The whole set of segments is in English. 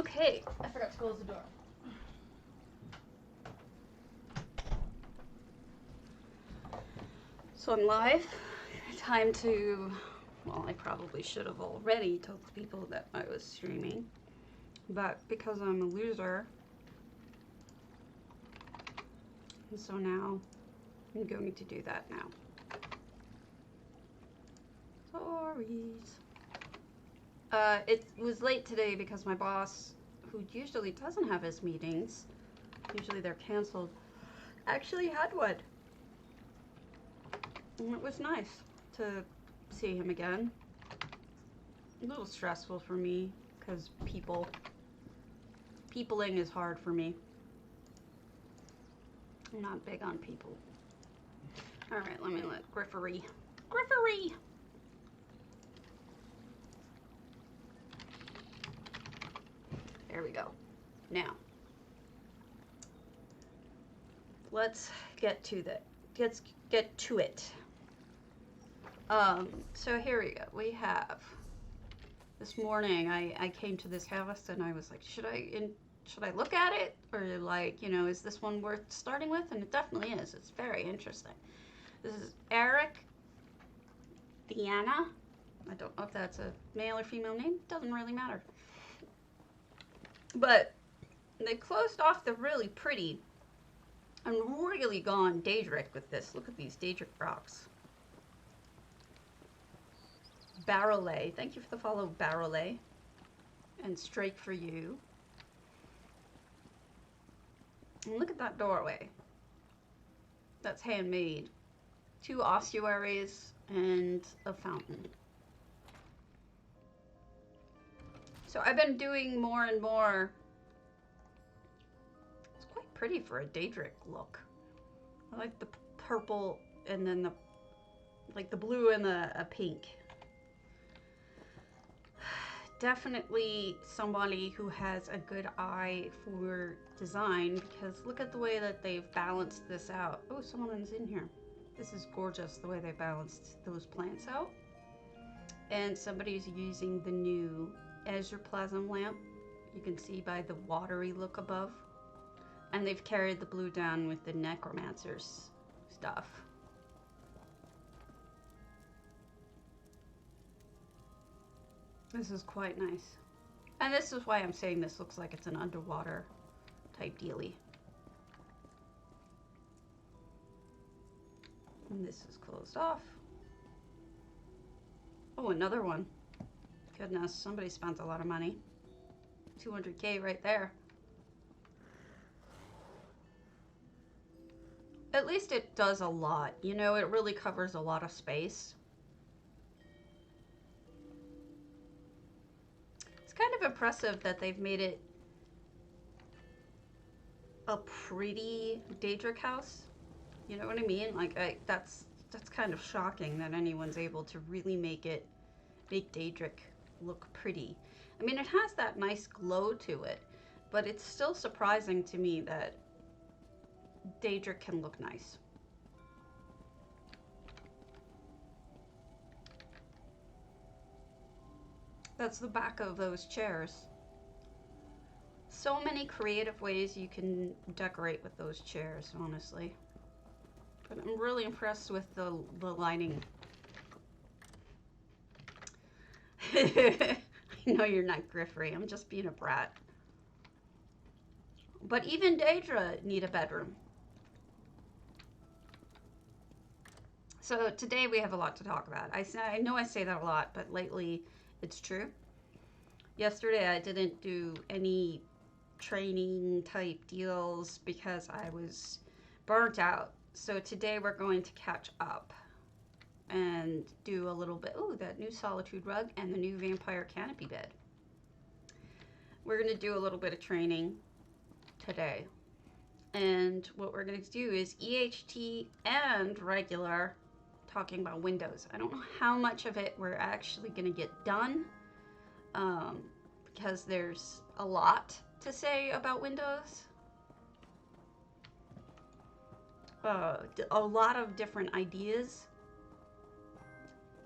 Okay, I forgot to close the door. So I'm live. Time to, well, I probably should have already told the people that I was streaming, but because I'm a loser, and so now I'm going to do that now. Sorries. It was late today because my boss, who usually doesn't have his meetings, usually they're canceled, actually had one. And it was nice to see him again. A little stressful for me because peopling is hard for me. I'm not big on people. All right, let me let Griffery. There we go. Now, let's get to it. So here we go. We have, this morning I came to this house and I was like, should I look at it? Or like, is this one worth starting with? And it definitely is. It's very interesting. This is Eric Deanna. I don't know if that's a male or female name. Doesn't really matter. But they closed off the really pretty and really gone daedric with this. Look at these daedric rocks. Barrelay. Thank you for the follow, Barrelay. And Strike for you. And look at that doorway. That's handmade. 2 ossuaries and a fountain. So I've been doing more and more. It's quite pretty for a daedric look. I like the purple and then the blue and a pink. Definitely somebody who has a good eye for design, because look at the way that they've balanced this out. Oh, someone's in here. This is gorgeous, the way they balanced those plants out. And somebody's using the new Plasm lamp. You can see by the watery look above. And they've carried the blue down with the necromancer's stuff. This is quite nice. And this is why I'm saying this looks like it's an underwater type dealie. And this is closed off. Oh, another one. Goodness, somebody spent a lot of money. 200K right there. At least it does a lot. It really covers a lot of space. It's kind of impressive that they've made it a pretty daedric house. You know what I mean? Like, that's kind of shocking that anyone's able to really make daedric look pretty. I mean, it has that nice glow to it, but it's still surprising to me that daedric can look nice. That's the back of those chairs. So many creative ways you can decorate with those chairs, honestly. But I'm really impressed with the lighting. I know you're not Griffery. I'm just being a brat. But even Daedra need a bedroom. So today we have a lot to talk about. I know I say that a lot, but lately it's true. Yesterday I didn't do any training type deals because I was burnt out. So today we're going to catch up and do a little bit. Oh, that new solitude rug and the new vampire canopy bed. We're going to do a little bit of training today. And what we're going to do is EHT and regular, talking about Windows. I don't know how much of it we're actually going to get done, because there's a lot to say about Windows. A lot of different ideas.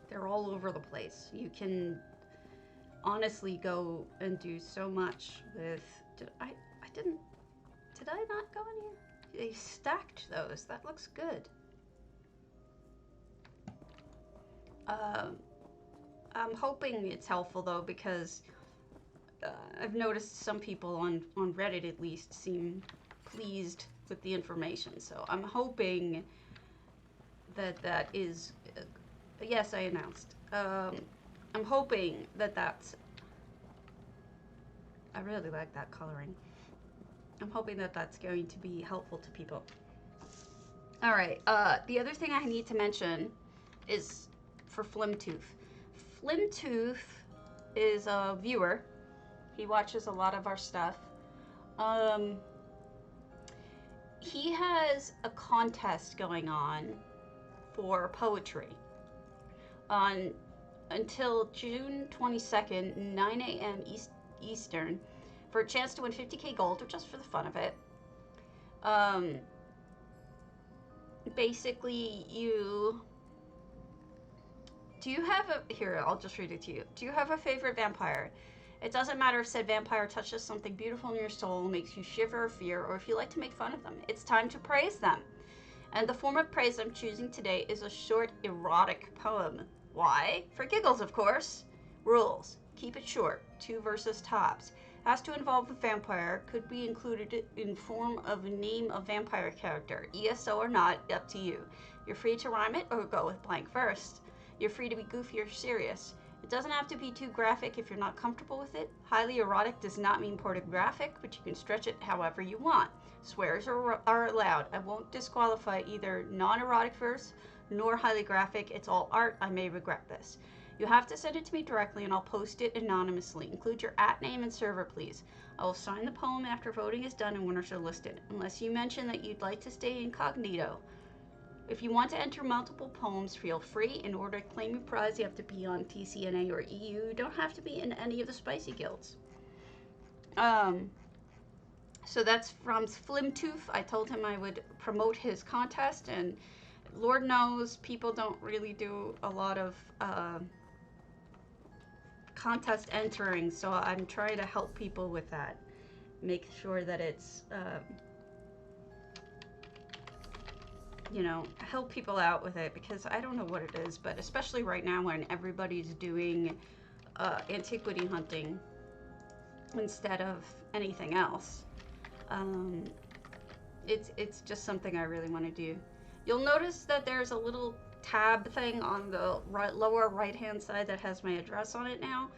They're all over the place. You can honestly go and do so much with. Did I not go in here? They stacked those. That looks good. I'm hoping it's helpful though, because I've noticed some people on Reddit at least seem pleased with the information. So I'm hoping that is. Yes, I announced. I'm hoping that's. I really like that coloring. I'm hoping that's going to be helpful to people. All right. The other thing I need to mention is for Flimtooth. Flimtooth is a viewer. He watches a lot of our stuff. He has a contest going on for poetry on until June 22nd, 9 a.m. Eastern, for a chance to win 50k gold, or just for the fun of it. Basically, do you have a, here, I'll just read it to you. Do you have a favorite vampire? It doesn't matter if said vampire touches something beautiful in your soul, makes you shiver or fear, or if you like to make fun of them. It's time to praise them. And the form of praise I'm choosing today is a short, erotic poem. Why? For giggles, of course. Rules. Keep it short. 2 verses tops. Has to involve a vampire. Could be included in form of a name of vampire character. ESO or not, up to you. You're free to rhyme it or go with blank verse. You're free to be goofy or serious. It doesn't have to be too graphic if you're not comfortable with it. Highly erotic does not mean pornographic, but you can stretch it however you want. Swears are allowed. I won't disqualify either non-erotic verse nor highly graphic. It's all art. I may regret this. You have to send it to me directly and I'll post it anonymously. Include your @name and server, please. I will sign the poem after voting is done and winners are listed, unless you mention that you'd like to stay incognito. If you want to enter multiple poems, feel free. In order to claim your prize, you have to be on TCNA or EU. You don't have to be in any of the spicy guilds. So that's from Flimtooth. I told him I would promote his contest, and Lord knows people don't really do a lot of contest entering, so I'm trying to help people with that. Make sure that it's, you know, help people out with it, because I don't know what it is, but especially right now when everybody's doing antiquity hunting instead of anything else. It's just something I really want to do. You'll notice that there's a little tab thing on the lower right hand side that has my address on it now.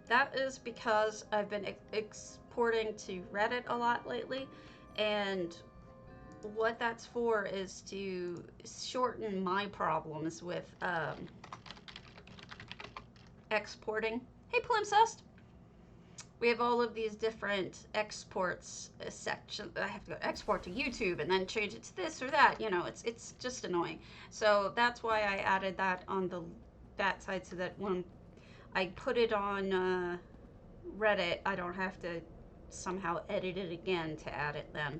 That is because I've been exporting to Reddit a lot lately, and what that's for is to shorten my problems with exporting. Hey, Palimpsest! We have all of these different exports sections. I have to go export to YouTube and then change it to this or that. You know, it's just annoying. So that's why I added that on that side, so that when I put it on Reddit, I don't have to somehow edit it again to add it then.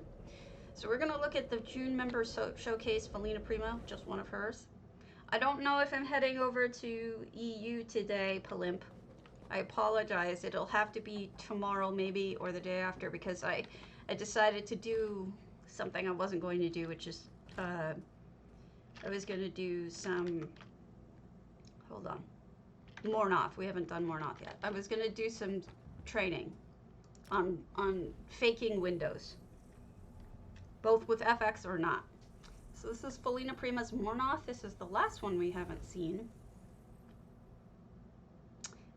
So we're gonna look at the June member showcase. Felina Primo, just one of hers. I don't know if I'm heading over to EU today, Palimp. I apologize. It'll have to be tomorrow maybe, or the day after, because I decided to do something I wasn't going to do, which is I was going to do some, hold on, Mournoth. We haven't done Mournoth yet. I was going to do some training on faking windows, both with FX or not. So this is Felina Prima's Mournoth. This is the last one we haven't seen.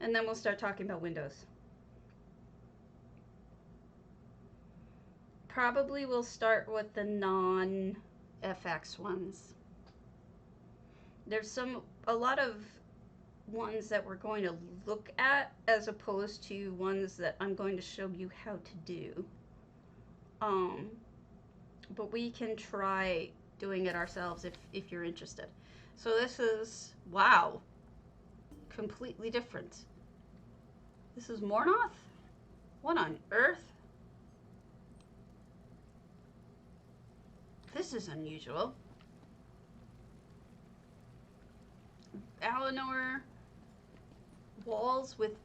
And then we'll start talking about Windows. Probably we'll start with the non-FX ones. There's a lot of ones that we're going to look at, as opposed to ones that I'm going to show you how to do. But we can try doing it ourselves if you're interested. So this is, wow, completely different. This is Mournoth? What on earth? This is unusual. Eleanor walls with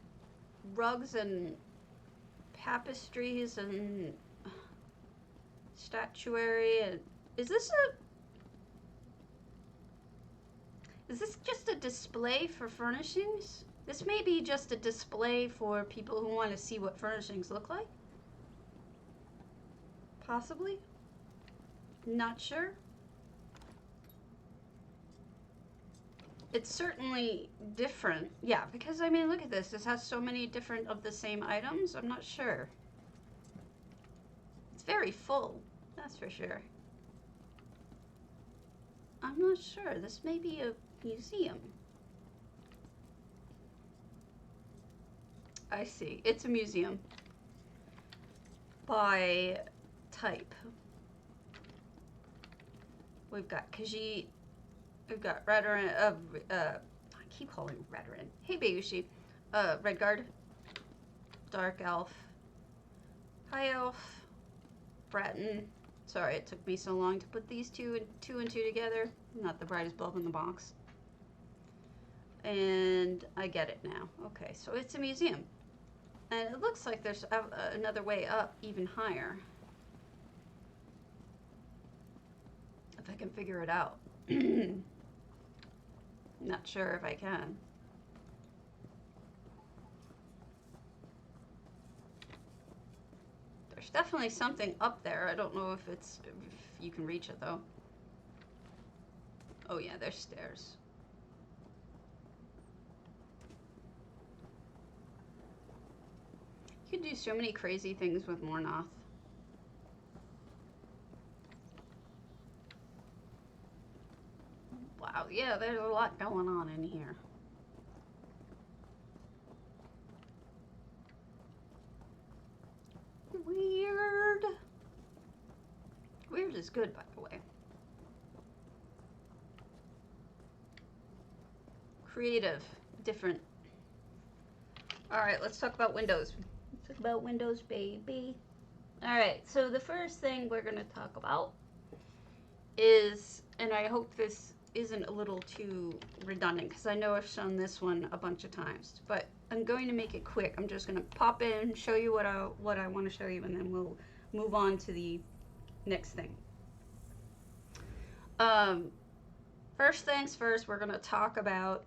rugs and tapestries and statuary. And is this just a display for furnishings? This may be just a display for people who want to see what furnishings look like. Possibly. Not sure. It's certainly different. Yeah, because I mean, look at this. This has so many different of the same items. I'm not sure. It's very full. That's for sure. I'm not sure. This may be a museum. I see. It's a museum. By type. We've got Khajiit. We've got Redoran. I keep calling him Redoran. Hey, Bayushi. Redguard. Dark Elf. High Elf. Breton. Sorry, it took me so long to put these two and two together. Not the brightest bulb in the box. And I get it now. Okay, so it's a museum. And it looks like there's another way up, even higher. If I can figure it out. Not sure if I can. There's definitely something up there. I don't know if you can reach it though. Oh yeah, there's stairs. You could do so many crazy things with Mournoth. Wow, yeah, there's a lot going on in here. Weird. Weird is good, by the way. Creative, different. All right, let's talk about windows. Let's talk about windows, baby. All right, so the first thing we're going to talk about is, and I hope this isn't a little too redundant because I know I've shown this one a bunch of times, but I'm going to make it quick. I'm just going to pop in, show you what I want to show you, and then we'll move on to the next thing. First things first, we're going to talk about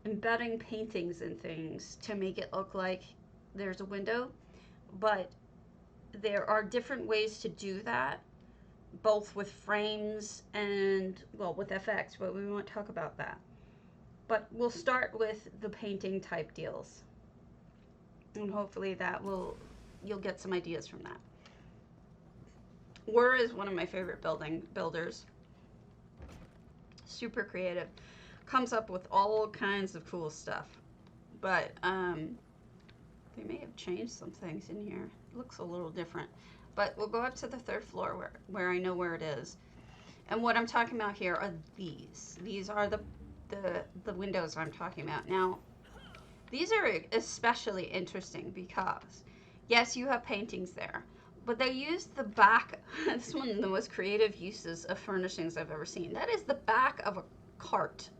embedding paintings in things to make it look like there's a window, but there are different ways to do that, both with frames and, well, with FX, but we won't talk about that. But we'll start with the painting type deals, and hopefully you'll get some ideas from that. Wur is one of my favorite builders. Super creative. Comes up with all kinds of cool stuff. But they may have changed some things in here. It looks a little different. But we'll go up to the third floor where I know where it is. And what I'm talking about here are these. These are the windows I'm talking about. Now, these are especially interesting because, yes, you have paintings there, but they use the back. This is one of the most creative uses of furnishings I've ever seen. That is the back of a cart.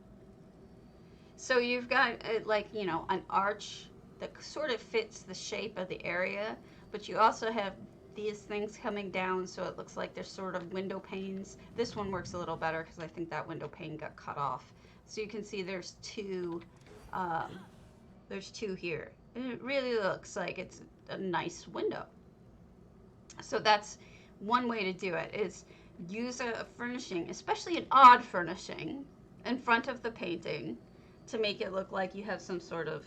So you've got, like, you know, an arch that sort of fits the shape of the area, but you also have these things coming down, so it looks like there's sort of window panes. This one works a little better because I think that window pane got cut off. So you can see there's two here. And it really looks like it's a nice window. So that's one way to do it, is use a furnishing, especially an odd furnishing, in front of the painting to make it look like you have some sort of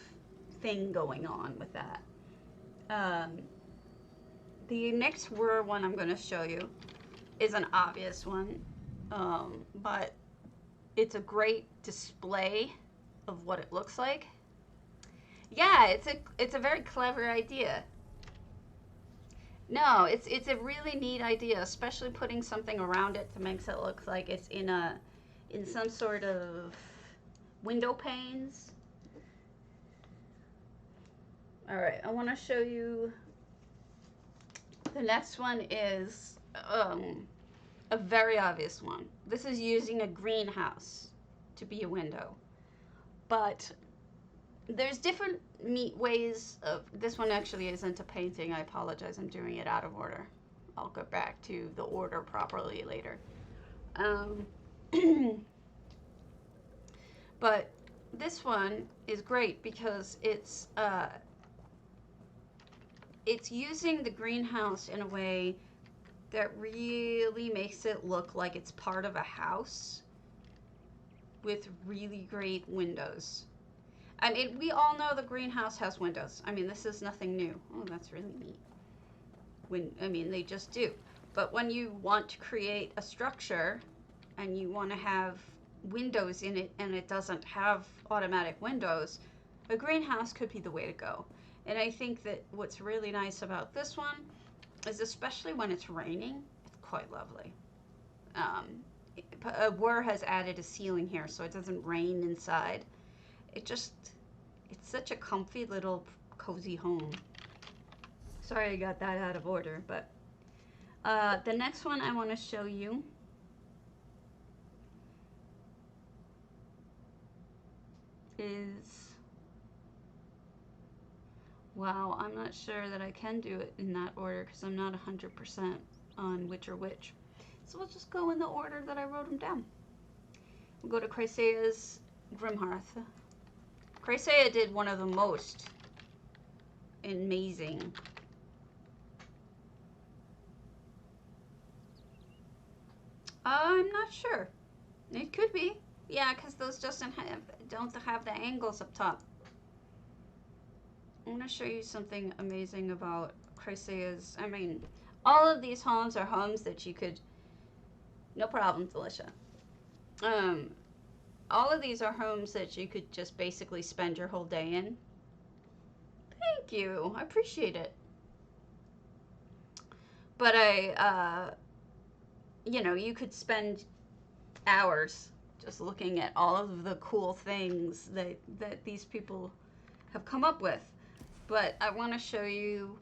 thing going on with that. The next Wur one I'm going to show you is an obvious one, but it's a great display of what it looks like. Yeah, it's a very clever idea. No, it's a really neat idea, especially putting something around it to make it look like it's in some sort of window panes. All right, I want to show you. The next one is a very obvious one. This is using a greenhouse to be a window, but there's different ways of, this one actually isn't a painting. I apologize. I'm doing it out of order. I'll go back to the order properly later. Um, but this one is great because it's using the greenhouse in a way that really makes it look like it's part of a house with really great windows. I mean, we all know the greenhouse has windows. I mean, this is nothing new. Oh, that's really neat. They just do. But when you want to create a structure and you want to have windows in it and it doesn't have automatic windows, a greenhouse could be the way to go. And I think that what's really nice about this one is, especially when it's raining, it's quite lovely. Wur has added a ceiling here so it doesn't rain inside. It's such a comfy little cozy home. Sorry I got that out of order, but the next one I want to show you is, wow, I'm not sure that I can do it in that order because I'm not 100% on which are which. So we'll just go in the order that I wrote them down. We'll go to Chrysea's Grimhearth. Chrysea did one of the most amazing. I'm not sure. It could be. Yeah, because those don't have the angles up top. I'm going to show you something amazing about Chrysea's. I mean, all of these homes are homes that you could... No problem, Felicia. All of these are homes that you could just basically spend your whole day in. Thank you. I appreciate it. But you could spend hours just looking at all of the cool things that these people have come up with. But I want to show you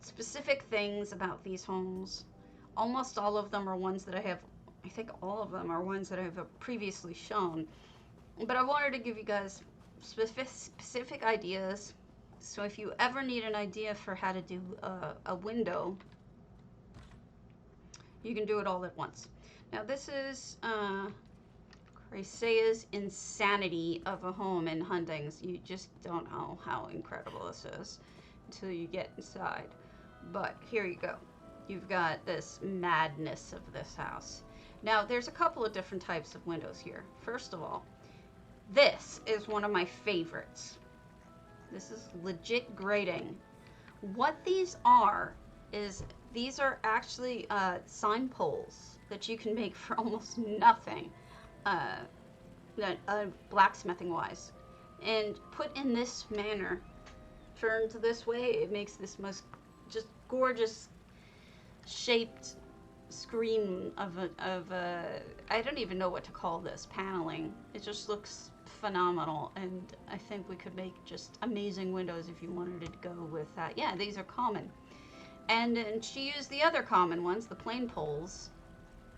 specific things about these homes. Almost all of them are ones that I think all of them are ones that I've previously shown. But I wanted to give you guys specific ideas. So if you ever need an idea for how to do a window, you can do it all at once. Now this is Chrysea's insanity of a home in Hundings. You just don't know how incredible this is until you get inside. But here you go. You've got this madness of this house. Now there's a couple of different types of windows here. First of all, this is one of my favorites. This is legit grating. What these are is these are actually sign poles that you can make for almost nothing, blacksmithing wise, and put in this manner, turned this way, it makes this most just gorgeous shaped screen of a I don't even know what to call this paneling. It just looks phenomenal, and I think we could make just amazing windows if you wanted to go with that. Yeah, these are common. And she used the other common ones, the plain poles,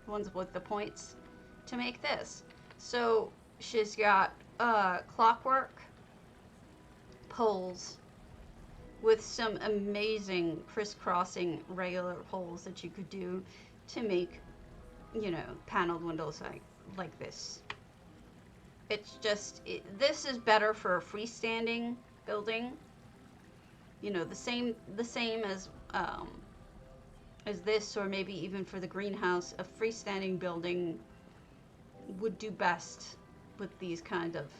the ones with the points, to make this. So she's got clockwork poles with some amazing crisscrossing regular poles that you could do to make, paneled windows like this. It's just, this is better for a freestanding building. The same as this, or maybe even for the greenhouse. A freestanding building would do best with these kind of,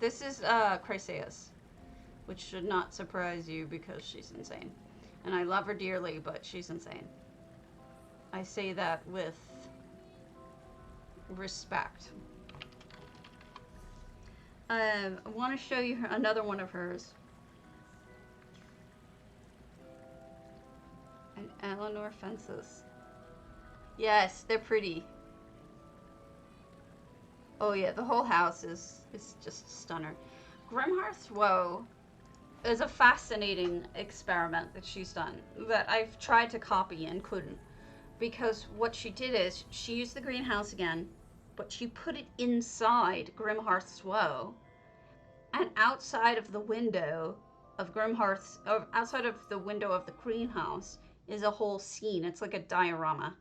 this is Chrysea's, which should not surprise you because she's insane. And I love her dearly, but she's insane. I say that with respect. I want to show you another one of hers. And Eleanor fences. Yes, they're pretty. Oh yeah, the whole house is just stunner. Grimhearth's Woe is a fascinating experiment that she's done that I've tried to copy and couldn't. Because what she did is, she used the greenhouse again, but she put it inside Grimhearth's Woe. And outside of the window of Grimhearth's, or outside of the window of the greenhouse, is a whole scene. It's like a diorama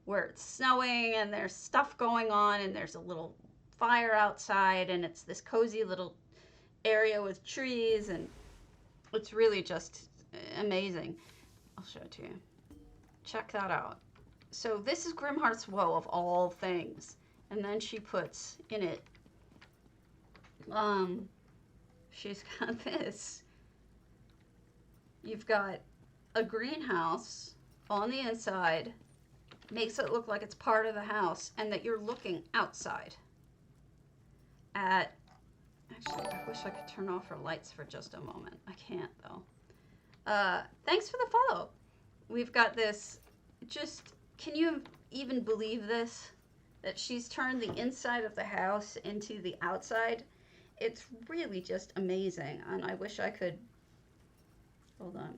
where it's snowing and there's stuff going on and there's a little fire outside and it's this cozy little area with trees, and it's really just amazing. I'll show it to you. Check that out. So this is Grimhearth's Woe of all things. And then she puts in it, she's got this. You've got a greenhouse on the inside, makes it look like it's part of the house, and that you're looking outside at, actually, I wish I could turn off her lights for just a moment. I can't, though. Thanks for the follow. We've got this, just, can you even believe this? That she's turned the inside of the house into the outside. It's really just amazing, and I wish I could, hold on.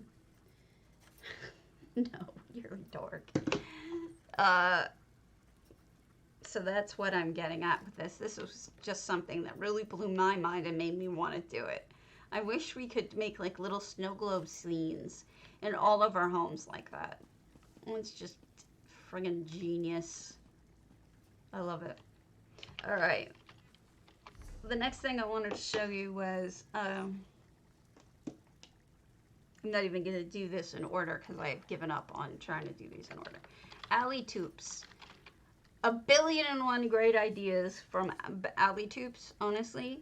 No, you're a dork. So that's what I'm getting at with this. This was just something that really blew my mind and made me want to do it. I wish we could make like little snow globe scenes in all of our homes like that. It's just friggin' genius. I love it. All right. The next thing I wanted to show you was, I'm not even going to do this in order because I've given up on trying to do these in order. Alley Toops. 1,000,000,001 great ideas from Alley Toops, honestly.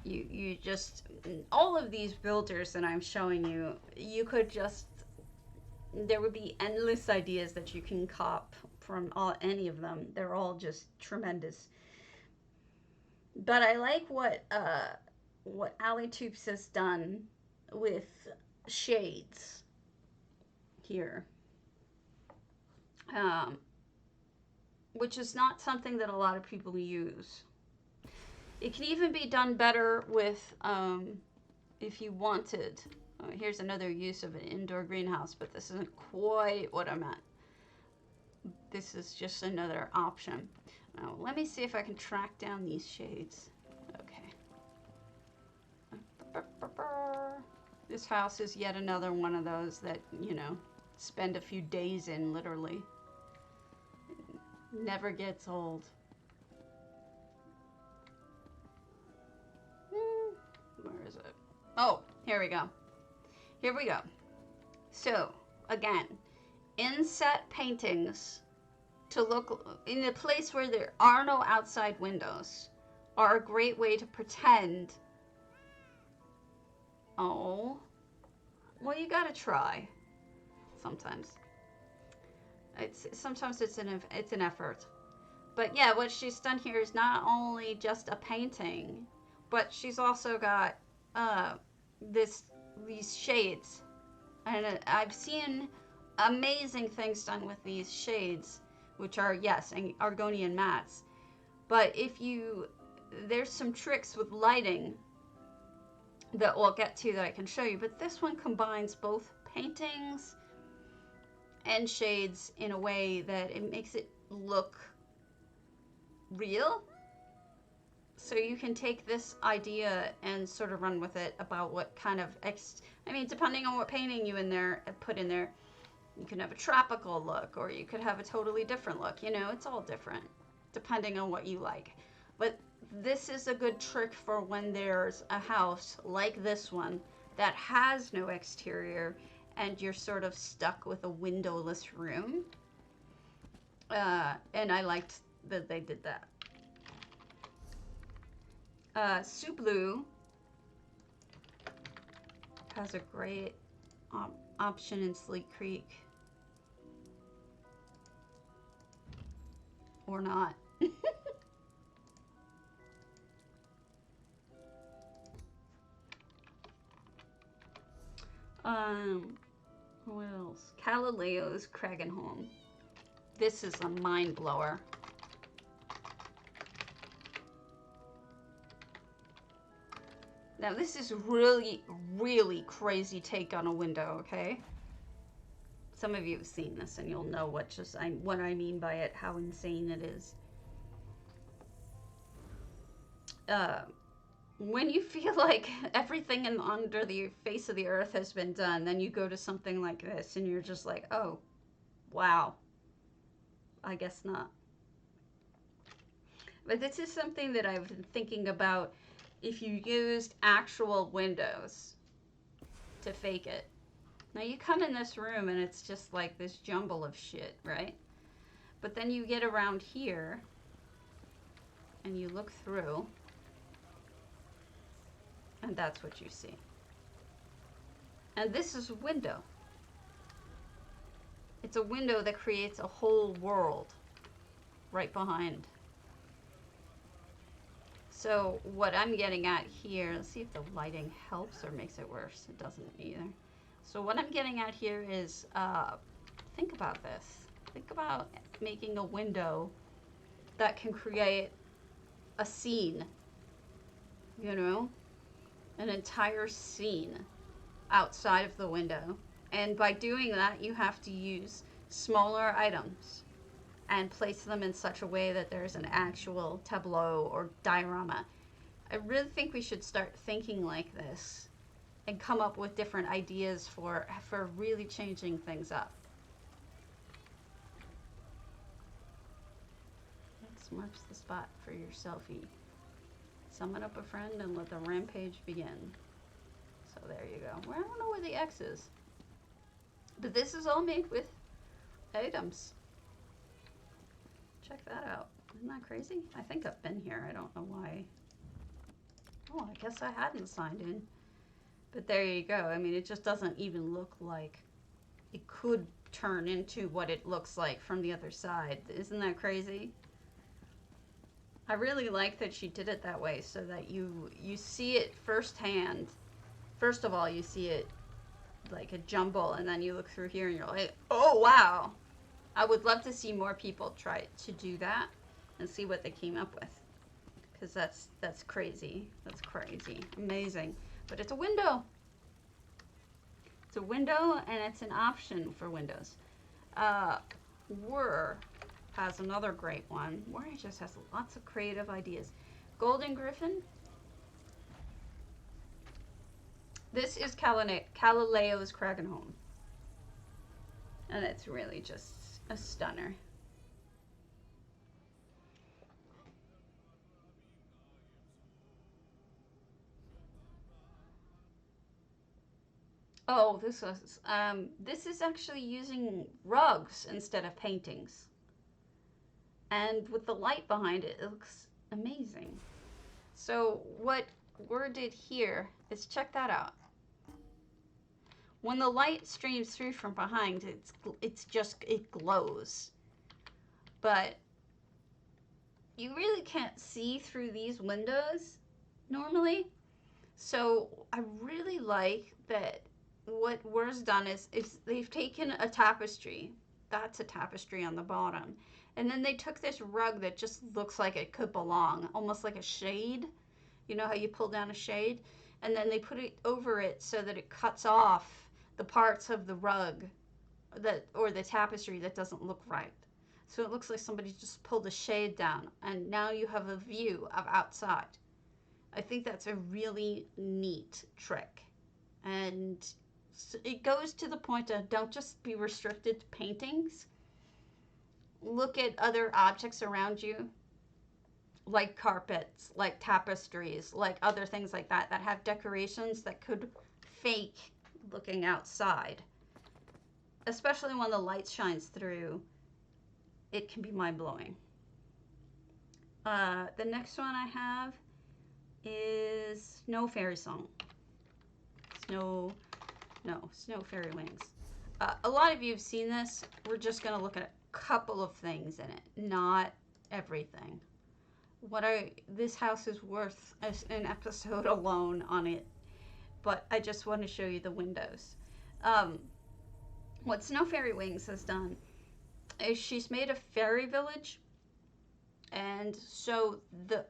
You just, all of these builders that I'm showing you, you could just, there would be endless ideas that you can cop from any of them. They're all just tremendous. But I like what Alley Toops has done with shades here, which is not something that a lot of people use. It can even be done better with, if you wanted. Here's another use of an indoor greenhouse, but this isn't quite what I meant. This is just another option. Now, let me see if I can track down these shades. Okay. This house is yet another one of those that, you know, spend a few days in, literally. It never gets old. Where is it? Oh, here we go. Here we go. So, again, inset paintings to look in a place where there are no outside windows are a great way to pretend. Oh, well, you gotta try. Sometimes it's an effort. But yeah, what she's done here is not only just a painting, but she's also got these shades, and I've seen amazing things done with these shades, which are, yes, Argonian mats. But there's some tricks with lighting that we'll get to that I can show you. But this one combines both paintings and shades in a way that it makes it look real. So you can take this idea and sort of run with it about what kind of, depending on what painting you put in there, you can have a tropical look, or you could have a totally different look. You know, it's all different depending on what you like. But this is a good trick for when there's a house like this one that has no exterior and you're sort of stuck with a windowless room. And I liked that they did that. Suplu has a great option in Sleek Creek. Or not. Who else? Galileo's Craigenholm. This is a mind blower. Now this is really, really crazy take on a window, okay? Some of you have seen this and you'll know what I mean by it, how insane it is. when you feel like everything under the face of the earth has been done, then you go to something like this and you're just like, oh, wow, I guess not. But this is something that I've been thinking about if you used actual windows to fake it. Now you come in this room and it's just like this jumble of shit, right? But then you get around here and you look through and that's what you see. And this is a window. It's a window that creates a whole world right behind. So what I'm getting at here, let's see if the lighting helps or makes it worse. It doesn't either. So what I'm getting at here is, think about this. Think about making a window that can create a scene, you know, an entire scene outside of the window. And by doing that, you have to use smaller items and place them in such a way that there's an actual tableau or diorama. I really think we should start thinking like this and come up with different ideas for really changing things up. Let's mark the spot for your selfie. Summon up a friend and let the rampage begin. So there you go. Well, I don't know where the X is. But this is all made with items. Check that out. Isn't that crazy? I think I've been here. I don't know why. Oh, I guess I hadn't signed in. But there you go. I mean, it just doesn't even look like it could turn into what it looks like from the other side. Isn't that crazy? I really like that she did it that way so that you see it firsthand. First of all, you see it like a jumble, and then you look through here and you're like, oh, wow. I would love to see more people try to do that and see what they came up with. Because that's crazy. That's crazy. Amazing. But it's a window. It's a window, and it's an option for Windows. Whir has another great one. Whir just has lots of creative ideas. Golden Griffin. This is Galileo's Kragenholm. And it's really just a stunner. Oh, this is actually using rugs instead of paintings. And with the light behind it, it looks amazing. So what Whir did here is, check that out. When the light streams through from behind, it glows. But you really can't see through these windows normally. So I really like that what Whir's done is they've taken a tapestry. That's a tapestry on the bottom. And then they took this rug that just looks like it could belong, almost like a shade. You know how you pull down a shade? And then they put it over it so that it cuts off the parts of the rug or the tapestry that doesn't look right. So it looks like somebody just pulled a shade down, and now you have a view of outside. I think that's a really neat trick. And it goes to the point of, don't just be restricted to paintings. Look at other objects around you, like carpets, like tapestries, like other things like that have decorations that could fake looking outside. Especially when the light shines through, it can be mind-blowing. The next one I have is Snow Fairy Song. Snow Fairy Wings. A lot of you have seen this. We're just going to look at a couple of things in it, not everything. This house is worth an episode alone on it, but I just want to show you the windows. What Snow Fairy Wings has done is she's made a fairy village, and so the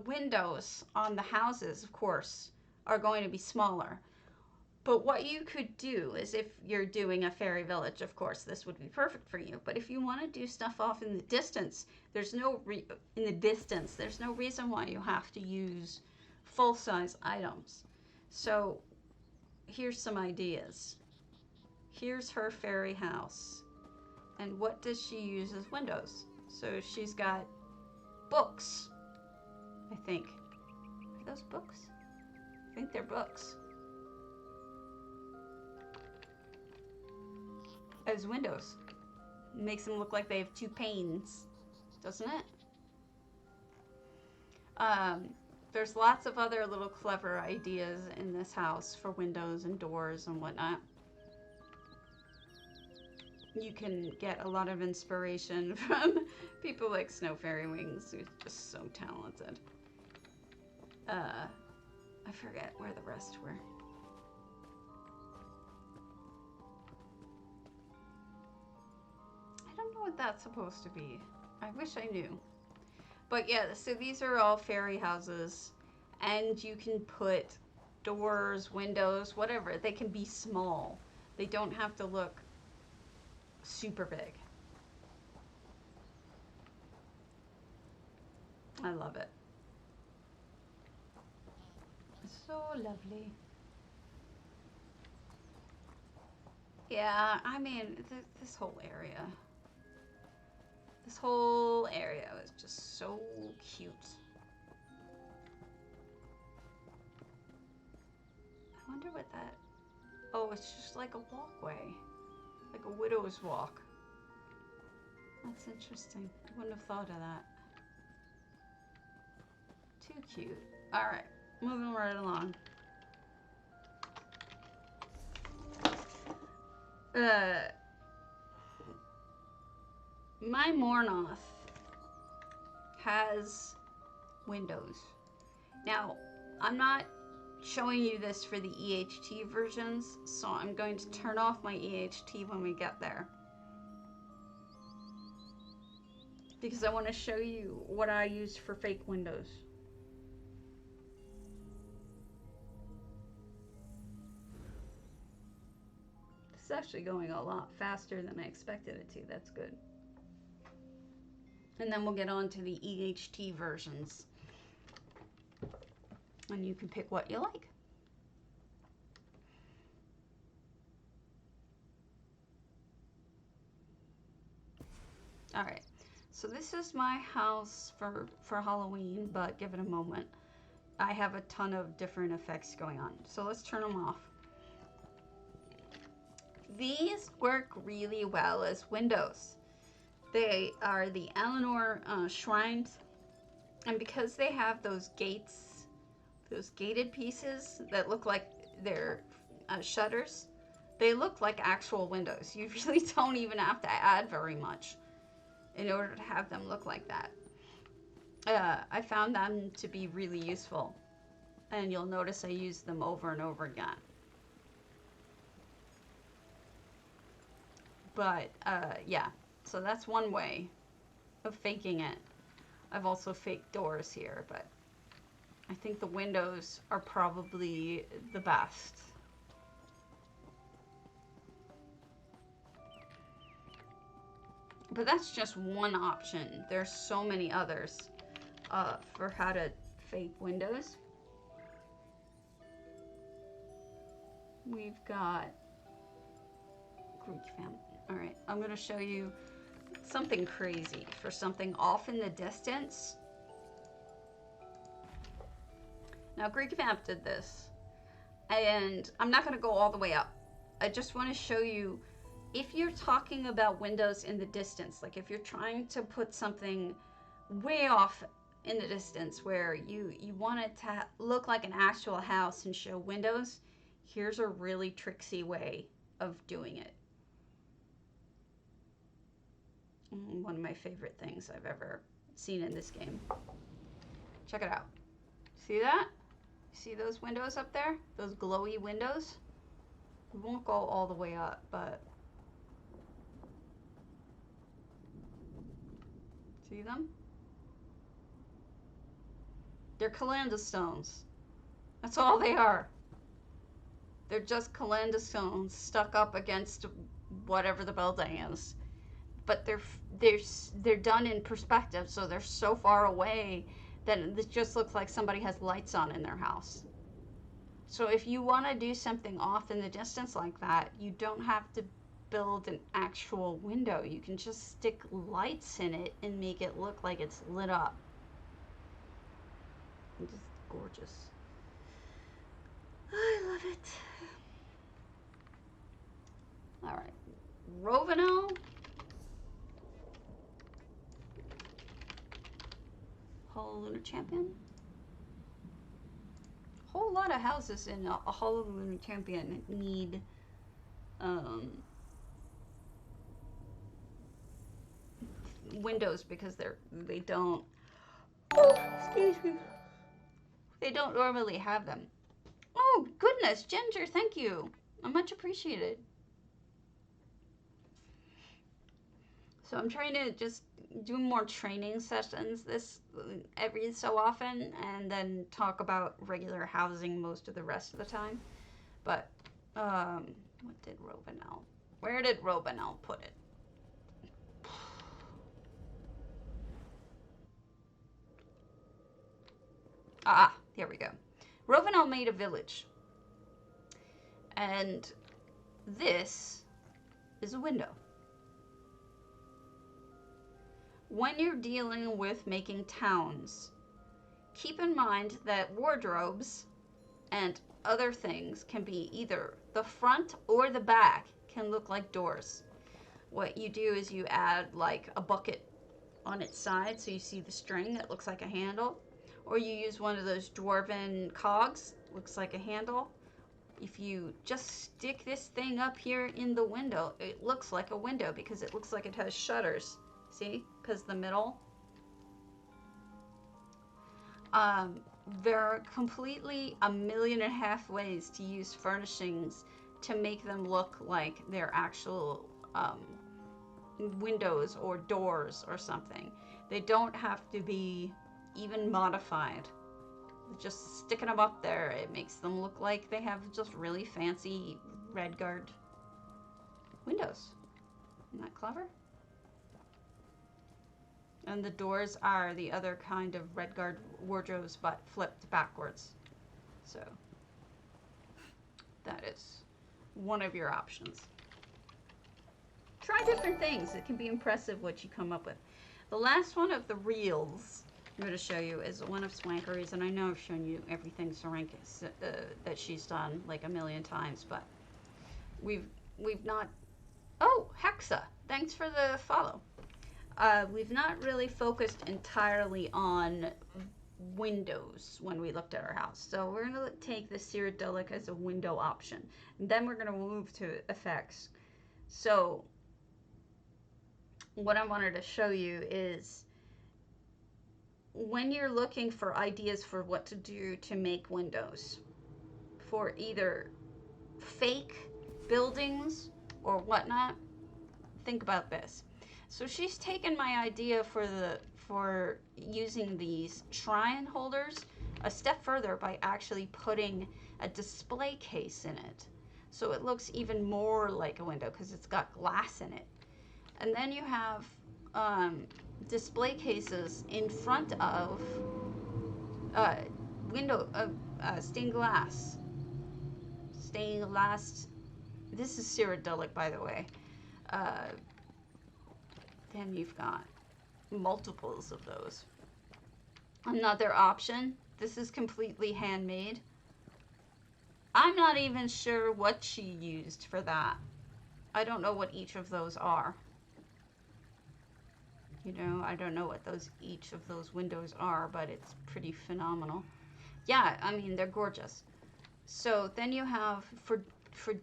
windows on the houses, of course, are going to be smaller. But what you could do is, if you're doing a fairy village, of course, this would be perfect for you. But if you want to do stuff off in the distance, there's no reason why you have to use full-size items. So here's some ideas. Here's her fairy house. And what does she use as windows? So she's got books, I think. Are those books? I think they're books. As windows. It makes them look like they have two panes, doesn't it? There's lots of other little clever ideas in this house for windows and doors and whatnot. You can get a lot of inspiration from people like Snow Fairy Wings, who's just so talented. I forget where the rest were. I don't know what that's supposed to be. I wish I knew. But yeah, so these are all fairy houses, and you can put doors, windows, whatever. They can be small. They don't have to look super big. I love it. It's so lovely. Yeah, I mean, this whole area. This whole area is just so cute. I wonder what that... Oh, it's just like a walkway. Like a widow's walk. That's interesting. I wouldn't have thought of that. Too cute. Alright, moving right along. My Mournoth has windows. Now, I'm not showing you this for the EHT versions, so I'm going to turn off my EHT when we get there. Because I want to show you what I use for fake windows. This is actually going a lot faster than I expected it to. That's good. And then we'll get on to the EHT versions. And you can pick what you like. Alright, so this is my house for Halloween, but give it a moment. I have a ton of different effects going on. So let's turn them off. These work really well as windows. They are the Eleanor shrines, and because they have those gates, those gated pieces that look like they're shutters, they look like actual windows. You really don't even have to add very much in order to have them look like that. I found them to be really useful, and you'll notice I use them over and over again. But yeah, so that's one way of faking it. I've also faked doors here, but I think the windows are probably the best. But that's just one option. There's so many others for how to fake windows. We've got Greek family. All right, I'm going to show you something crazy for something off in the distance. Now, Greek Vamp did this, and I'm not going to go all the way up. I just want to show you, if you're talking about windows in the distance, like if you're trying to put something way off in the distance where you want it to look like an actual house and show windows, here's a really tricksy way of doing it. One of my favorite things I've ever seen in this game. Check it out. See that? See those windows up there? Those glowy windows? We won't go all the way up, but see them? They're calendar stones. That's all they are. They're just calendar stones stuck up against whatever the building is. But they're done in perspective, so they're so far away then this just looks like somebody has lights on in their house. So if you want to do something off in the distance like that, you don't have to build an actual window. You can just stick lights in it and make it look like it's lit up. It's just gorgeous. I love it. All right, Rovenel. Hollow Lunar Champion. Whole lot of houses in a Hollow Lunar Champion need windows because they don't. Oh, excuse me. They don't normally have them. Oh goodness, Ginger, thank you. Much appreciated. So I'm trying to just do more training sessions every so often, and then talk about regular housing most of the rest of the time. But what did Rovenel? Where did Rovenel put it? Ah, here we go. Rovenel made a village, and this is a window. When you're dealing with making towns, keep in mind that wardrobes and other things can be either the front or the back, can look like doors. What you do is you add like a bucket on its side so you see the string that looks like a handle, or you use one of those dwarven cogs, looks like a handle. If you just stick this thing up here in the window, it looks like a window because it looks like it has shutters. See? Because the middle. There are completely 1.5 million ways to use furnishings to make them look like they're actual windows or doors or something. They don't have to be even modified. Just sticking them up there, it makes them look like they have just really fancy Redguard windows. Isn't that clever? And the doors are the other kind of Redguard wardrobes, but flipped backwards. So that is one of your options. Try different things. It can be impressive what you come up with. The last one of the reels I'm going to show you is one of Swankery's, and I know I've shown you everything Sarenka that she's done like 1 million times, but we've not. Oh, Hexa! Thanks for the follow. We've not really focused entirely on windows when we looked at our house. So we're going to take the Cyrodiilic as a window option. And then we're going to move to effects. So what I wanted to show you is when you're looking for ideas for what to do to make windows for either fake buildings or whatnot, think about this. So she's taken my idea for using these shrine holders a step further by actually putting a display case in it. So it looks even more like a window because it's got glass in it. And then you have display cases in front of stained glass. Stained glass. This is Cyrodiilic, by the way. Then you've got multiples of those. Another option, this is completely handmade. I'm not even sure what she used for that. I don't know what each of those are. You know, I don't know what each of those windows are, but it's pretty phenomenal. Yeah, I mean, they're gorgeous. So then you have, for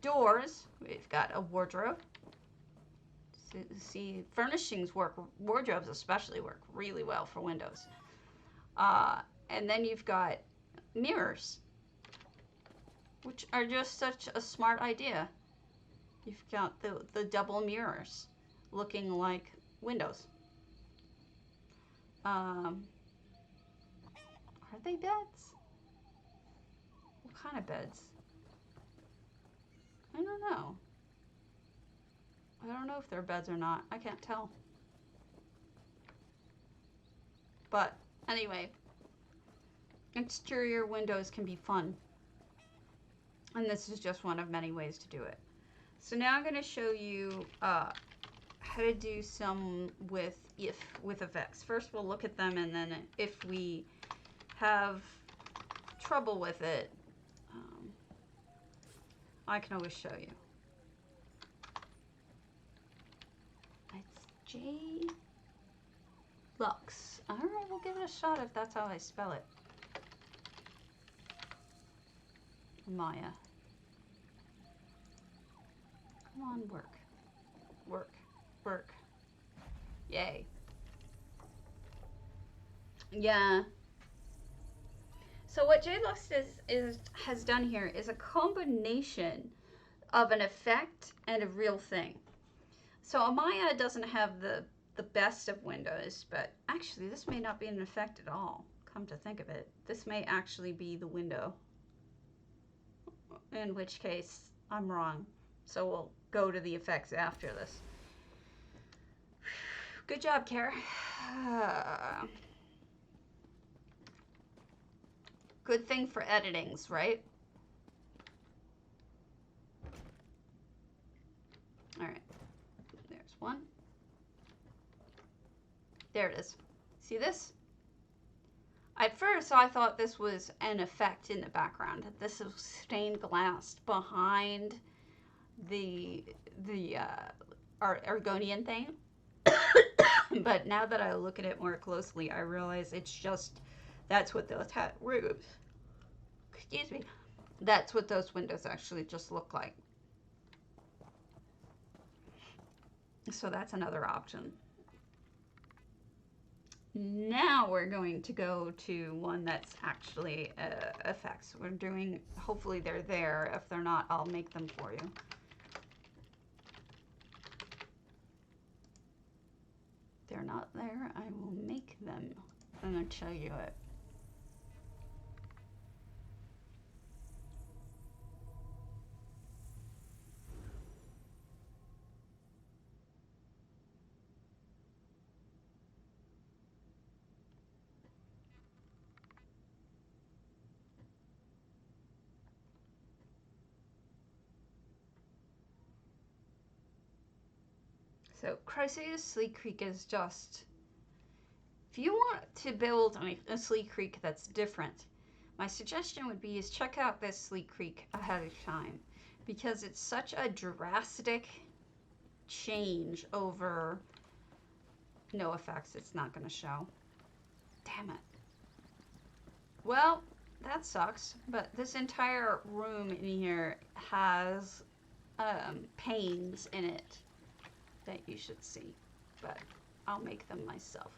doors, we've got a wardrobe. See, furnishings work, wardrobes especially work really well for windows. And then you've got mirrors, which are just such a smart idea. You've got the double mirrors looking like windows. Are they beds? What kind of beds? I don't know. I don't know if they're beds or not. I can't tell. But anyway, exterior windows can be fun. And this is just one of many ways to do it. So now I'm going to show you how to do some with effects. First we'll look at them, and then if we have trouble with it, I can always show you. It's J Lux. Alright, we'll give it a shot if that's how I spell it. Maya. Come on, work. Work. Work. Yay. Yeah. So what JLux has done here is a combination of an effect and a real thing. So Amaya doesn't have the best of windows, but actually this may not be an effect at all. Come to think of it, this may actually be the window. In which case, I'm wrong. So we'll go to the effects after this. Good job, Kara. Good thing for editings, right? All right, there's one. There it is. See this? At first, I thought this was an effect in the background. This is stained glass behind the Argonian thing. But now that I look at it more closely, I realize it's just, that's what those roofs, excuse me, that's what those windows actually just look like. So that's another option. Now we're going to go to one that's actually effects. We're doing, hopefully they're there. If they're not, I'll make them for you. If they're not there, I will make them and I'll show you it. So Crusader's Sleek Creek is just, if you want to build a Sleek Creek that's different, my suggestion would be is check out this Sleek Creek ahead of time, because it's such a drastic change over, no effects, it's not going to show. Damn it. Well, that sucks, but this entire room in here has panes in it that you should see, but I'll make them myself.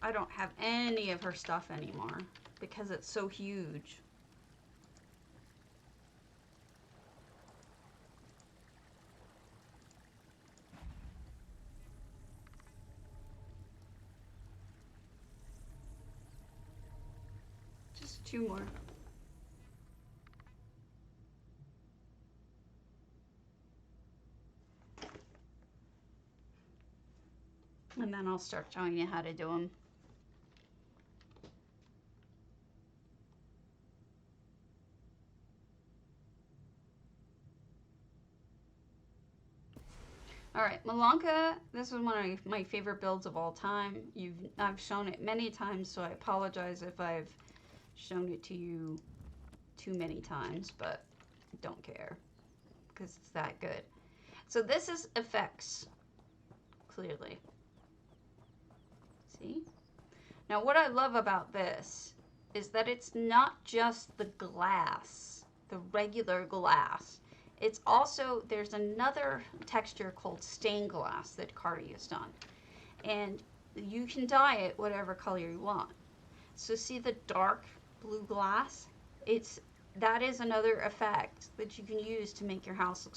I don't have any of her stuff anymore because it's so huge. Just two more. And then I'll start showing you how to do them. All right, Malanka, this is one of my favorite builds of all time. I've shown it many times, so I apologize if I've shown it to you too many times, but don't care because it's that good. So this is effects, clearly. See? Now what I love about this is that it's not just the glass, the regular glass. It's also, there's another texture called stained glass that Cardi has done. And you can dye it whatever color you want. So see the dark blue glass? That is another effect that you can use to make your house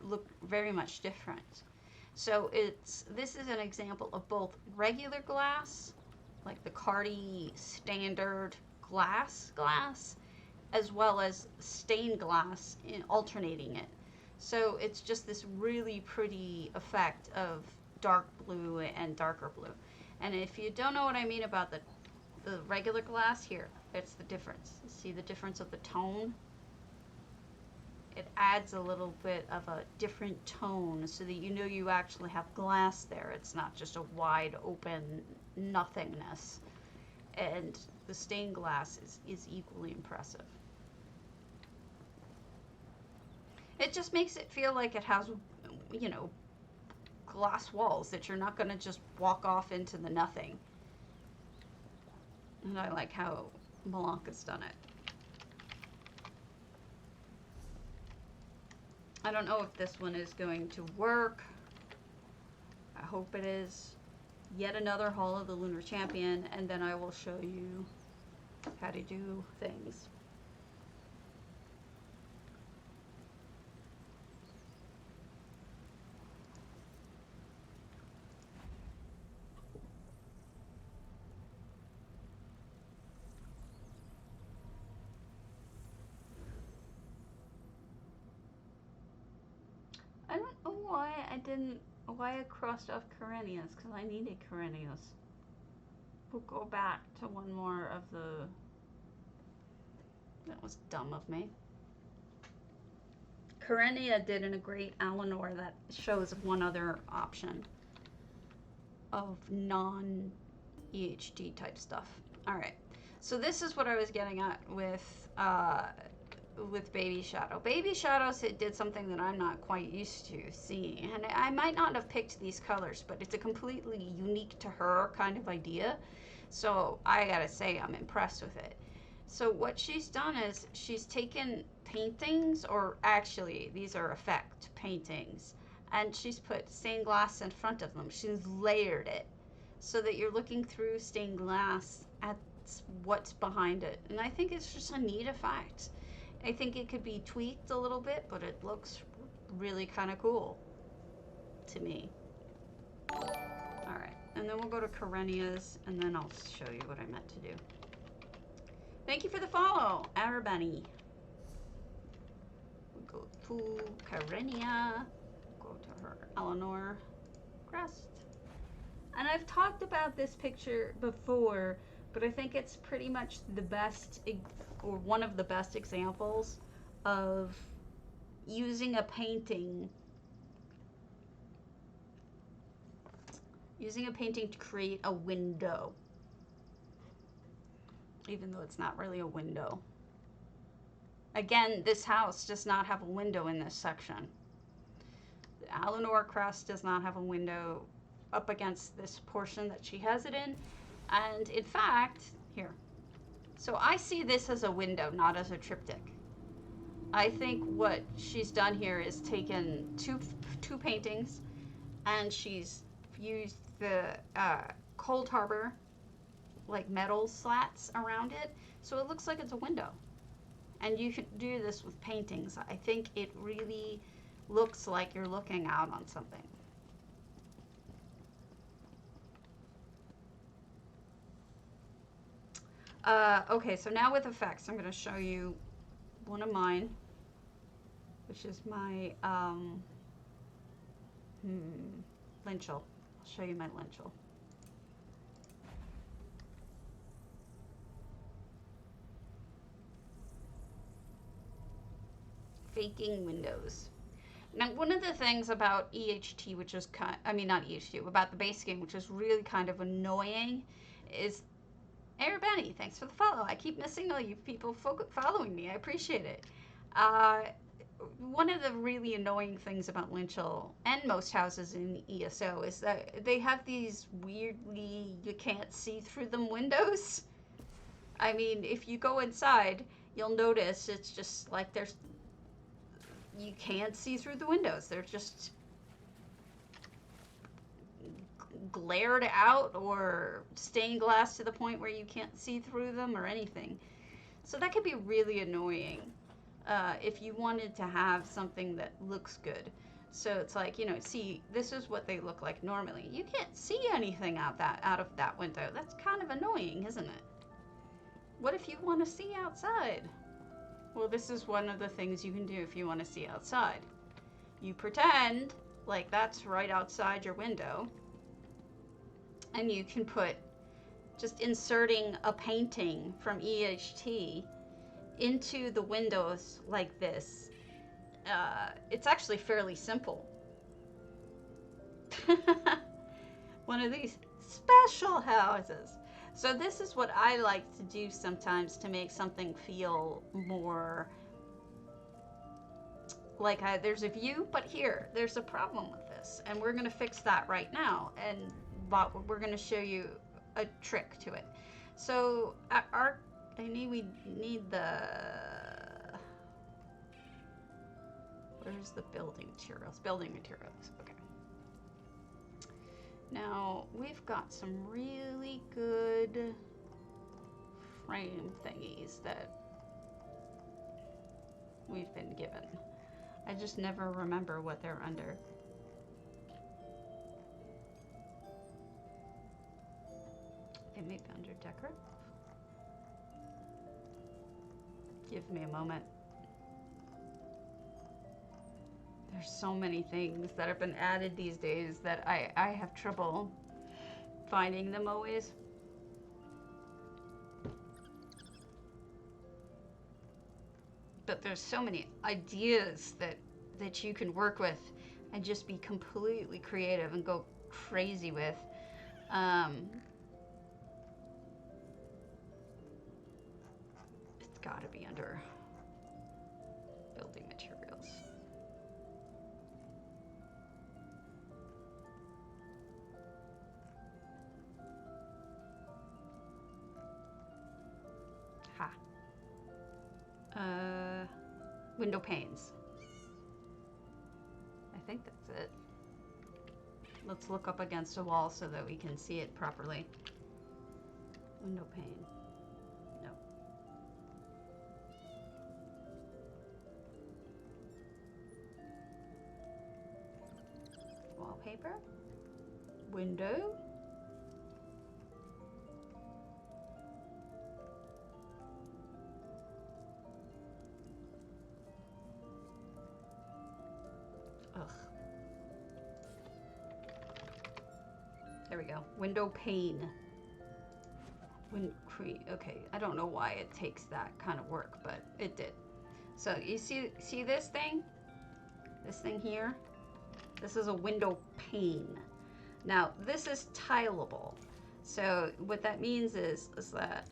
look very much different. So this is an example of both regular glass, like the Cardi standard glass, as well as stained glass in alternating it. So it's just this really pretty effect of dark blue and darker blue. And if you don't know what I mean about the regular glass here, it's the difference. See the difference of the tone? It adds a little bit of a different tone so that you know you actually have glass there. It's not just a wide open nothingness. And the stained glass is equally impressive. It just makes it feel like it has, you know, glass walls that you're not going to just walk off into the nothing. And I like how Mournoth has done it. I don't know if this one is going to work. I hope it is. Yet another haul of the Lunar Champion, and then I will show you how to do things. I don't know why I crossed off Kyrenius, because I needed Kyrenius. We'll go back to one more of the... That was dumb of me. Kyrenia did in a great Alinor that shows one other option of non-EHD type stuff. Alright, so this is what I was getting at with Baby Shadow. Baby Shadow did something that I'm not quite used to seeing, and I might not have picked these colors, but it's a completely unique to her kind of idea, so I gotta say I'm impressed with it. So what she's done is she's taken paintings, or actually these are effect paintings, and she's put stained glass in front of them. She's layered it so that you're looking through stained glass at what's behind it, and I think it's just a neat effect. I think it could be tweaked a little bit, but it looks really kind of cool to me. Alright, and then we'll go to Kyrenia's, and then I'll show you what I meant to do. Thank you for the follow, Arabani. We'll go to Kyrenia, go to her Alinor crest. And I've talked about this picture before, but I think it's pretty much the best, or one of the best examples of using a painting to create a window, even though it's not really a window. Again, this house does not have a window in this section. The Alinor crest does not have a window up against this portion that she has it in, and in fact, here. So I see this as a window, not as a triptych. I think what she's done here is taken two paintings, and she's used the Cold Harbor, like metal slats around it, so it looks like it's a window. And you can do this with paintings. I think it really looks like you're looking out on something. Okay, so now with effects, I'm going to show you one of mine, which is my linchel. I'll show you my linchel. Faking windows. Now, one of the things about EHT, which is not EHT, about the base game, which is really kind of annoying, is Arabani, thanks for the follow. I keep missing all you people following me. I appreciate it. One of the really annoying things about Lynchel and most houses in ESO is that they have these weirdly, you can't see through them windows. I mean, if you go inside, you'll notice it's just like you can't see through the windows. They're just glared out or stained glass to the point where you can't see through them or anything. So that could be really annoying if you wanted to have something that looks good. So it's like, you know, see, this is what they look like normally. You can't see anything out of that window. That's kind of annoying, isn't it? What if you want to see outside? Well, this is one of the things you can do if you want to see outside. You pretend like that's right outside your window. And you can put, just inserting a painting from EHT into the windows like this. It's actually fairly simple. One of these special houses. So this is what I like to do sometimes to make something feel more like there's a view, but here, there's a problem with this. And we're going to fix that right now. But we're going to show you a trick to it. So we need the, where's the building materials? Building materials, okay. Now, we've got some really good frame thingies that we've been given. I just never remember what they're under. They may be under decorative. Give me a moment. There's so many things that have been added these days that I have trouble finding them always. But there's so many ideas that you can work with and just be completely creative and go crazy with. It's got to be under building materials. Ha. Window panes. I think that's it. Let's look up against a wall so that we can see it properly. Window pane. No. Wallpaper. Window. Ugh. There we go. Window pane. Okay, I don't know why it takes that kind of work, but it did. So you see this thing? This thing here? This is a window pane. Now, this is tileable. So what that means is that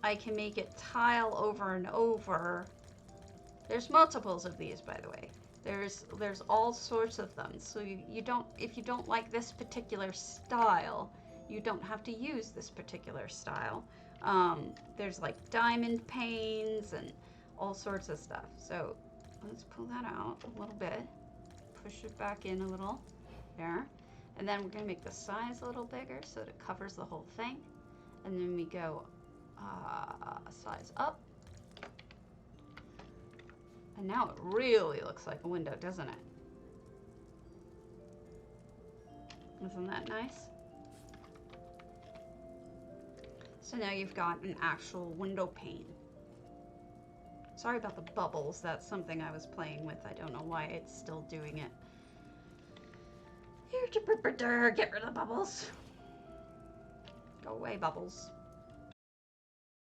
I can make it tile over and over. There's multiples of these, by the way. There's all sorts of them. So you don't, if you don't like this particular style, you don't have to use this particular style. There's like diamond panes and all sorts of stuff. So let's pull that out a little bit. Push it back in a little. There. And then we're going to make the size a little bigger so that it covers the whole thing. And then we go size up. And now it really looks like a window, doesn't it? Isn't that nice? So now you've got an actual window pane. Sorry about the bubbles. That's something I was playing with. I don't know why it's still doing it. Get rid of the bubbles. Go away, bubbles.